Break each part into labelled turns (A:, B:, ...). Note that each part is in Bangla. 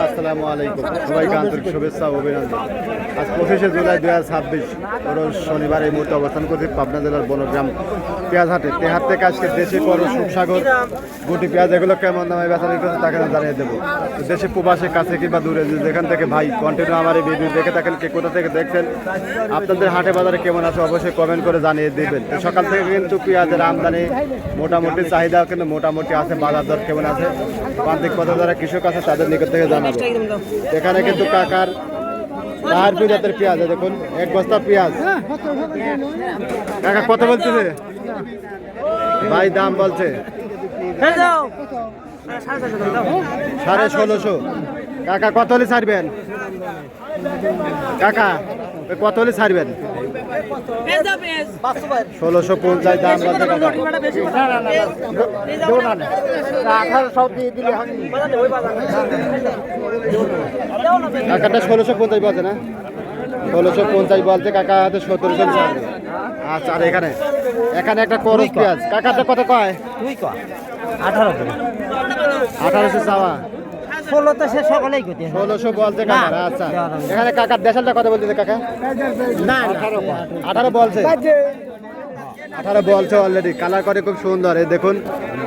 A: আসসালামু আলাইকুম, সবাইকে আন্তরিক শুভেচ্ছা ও অভিনন্দন। আজ 25শে জুলাই 2026 রোজ শনিবার এই মুহূর্তে অবস্থান করছি পাবনা জেলার বনগ্রাম পেঁয়াজ হাটে। তে হাট থেকে আজকে দেশি করো সুসাগর গুটি পেঁয়াজ এগুলো কেমন দামে বেচা বিক্রি করছে তাকে জানিয়ে দেবো। দেশে প্রবাসের কাছে কিংবা দূরে যেখান থেকে ভাই কন্টিনিউ আমার এই ভিডিও দেখে থাকেন, কে কোথা থেকে দেখছেন, আপনাদের হাটে বাজারে কেমন আছে অবশ্যই কমেন্ট করে জানিয়ে দেবেন। তো সকাল থেকে কিন্তু পেঁয়াজের আমদানি মোটামুটি, চাহিদা কিন্তু মোটামুটি আছে। বাজার দর কেমন আছে, প্রান্তিক পর্যায়ে যারা কৃষক আছে তাদের নিকট থেকে জানাবো। এখানে কিন্তু কাকার পাহাড়পুর জাতের পেঁয়াজ, দেখুন এক বস্তা পেঁয়াজ। কাকা কত বলতেছে ভাই? দাম বলছে 1650। কাকা কত হলে ছাড়বেন? কাকা কত হলে ছাড়বেন? 1650 দাম বলছে কাকা। কাকাটা 1650 বলছে না? 1650 বলছে কাকা, হাতে 1700 ছাড়বে। আচ্ছা, আর এখানে এখানে একটা করস পেঁয়াজ, কাকাটা কত কয়? 1800 চাওয়া। 1600 বলছে কাকা। আচ্ছা, এখানে কাকার দেশালটা কত বলছে কাকা? 18 বলছে। 18 বলছে অলরেডি। কালার করে খুব সুন্দর। এই দেখুন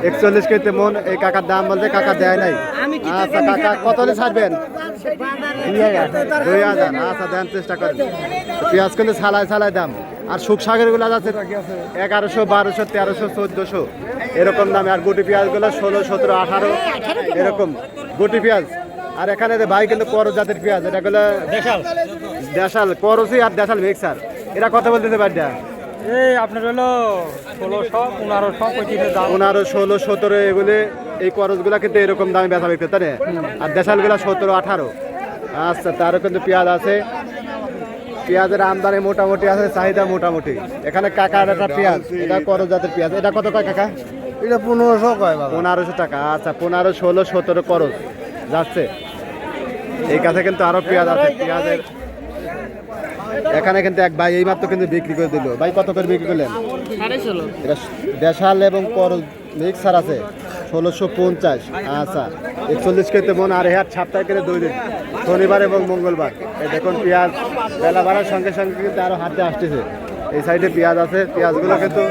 A: 41 কেজি মন। এই কাকার দাম বলছে, কাকা দেয় নাই। আচ্ছা কাকা কত হলে ছাড়বেন? 2000। আচ্ছা দেন, চেষ্টা করেন। পেঁয়াজ কিন্তু ছালাই ছালাই দাম। আর শুকসাগর গুলো আছে 1100, 1200, 1300, 1400 এরকম দামে। আর গুটি পেঁয়াজ গুলো 16, 17, 18 এরকম গুটি পেঁয়াজ। আর এখানে ভাই কিন্তু করস জাতের পেঁয়াজ, এটা গুলো দেশাল করসি আর দেশাল মিক্সার। এরা কথা বলতেছে বাড়িটা
B: আপনার হলো 1600, 1500,
A: 15, 16, 17 এগুলি। এই করসগুলা কিন্তু এরকম দামে বেচা বিক্রি, তাই না? আর দেশালগুলা 17, 18। আচ্ছা, তারও কিন্তু পেঁয়াজ আছে। পেঁয়াজের আমদানি মোটামুটি আছে, চাহিদা মোটামুটি। এখানে কাকার একটা পেঁয়াজ, এটা করস জাতের পেঁয়াজ। এটা কত কয় কাকা?
B: এটা 1500 কয় বাবা।
A: 1500 টাকা। আচ্ছা, 15, 16, 17 করস যাচ্ছে। এই কাছে কিন্তু আরো পেঁয়াজ আছে। পেঁয়াজের এখানে কিন্তু এক ভাই এই মাত্র কিন্তু বিক্রি করে দিল। ভাই কত করে বিক্রি করলেন?
B: 16.5।
A: এটা দেশাল এবং করস মিক্সার আছে 1650। আচ্ছা, 41 কেজি মন। আর হাট সপ্তাহে করে 2 দিন, শনিবার এবং মঙ্গলবার। এই দেখুন পেঁয়াজ বেলা বাড়ার সঙ্গে সঙ্গে কিন্তু আরো হাটে আসতেছে। এই সাইডে পেঁয়াজ আছে। পেঁয়াজগুলো কিন্তু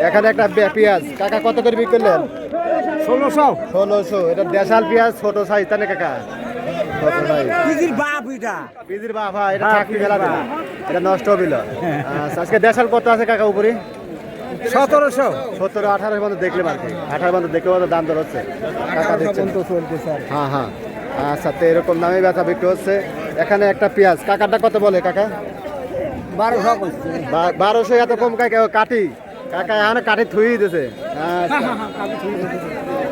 A: এখানে একটা পেঁয়াজ কাকা কত করে বিক্রি করলেন? 1600। এটা দেশাল পেঁয়াজ, ছোট সাইজ, তাই না কাকা? বিজির বাপ, হ্যাঁ এটা চাকরি ফেলা দিল, এটা নষ্ট হবিল। আজকে দেশাল কত আছে কাকা উপরে?
B: 1700,
A: 17, 18 মধ্যে দেখলে আর কি। 18 মধ্যে দেখলে মতো দাম দর হচ্ছে কাকা দেখছেন। হ্যাঁ হ্যাঁ। আচ্ছা, তো এরকম দামে বেচা বিক্রি হচ্ছে। এখানে একটা পেঁয়াজ কাকাটা কত বলে কাকা? 1200। এত কম কাকা? কাটি কাকা এখানে কাটি থুই দিতেছে।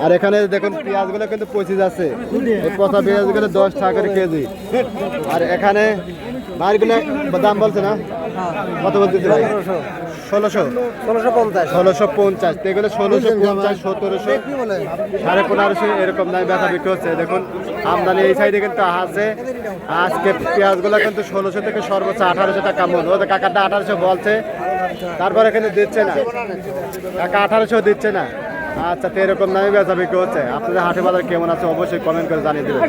A: আর এখানে দেখুন পেঁয়াজগুলো কিন্তু 25 আছে। এই পচা পেঁয়াজগুলো 10 টাকা করে কেজি। আর এখানে বাড়িগুলো দাম বলছে না? কত বলতেছে? 1650। এগুলো 1650, 1700, 1550 এরকম দামে বেচা বিক্রি হচ্ছে। দেখুন আমদানি এই সাইডে কিন্তু আছে। আজকে পেঁয়াজগুলো কিন্তু 1600 থেকে সর্বোচ্চ 1800 টাকা মন। ওদের কাকাটা 1800 বলছে, তারপরে কিন্তু দিচ্ছে না কাকা, 1800 দিচ্ছে না। আচ্ছা, তো এরকম দামে বেচা বিক্রি হচ্ছে। আপনাদের হাটে বাজার কেমন আছে অবশ্যই কমেন্ট করে জানিয়ে দেবেন।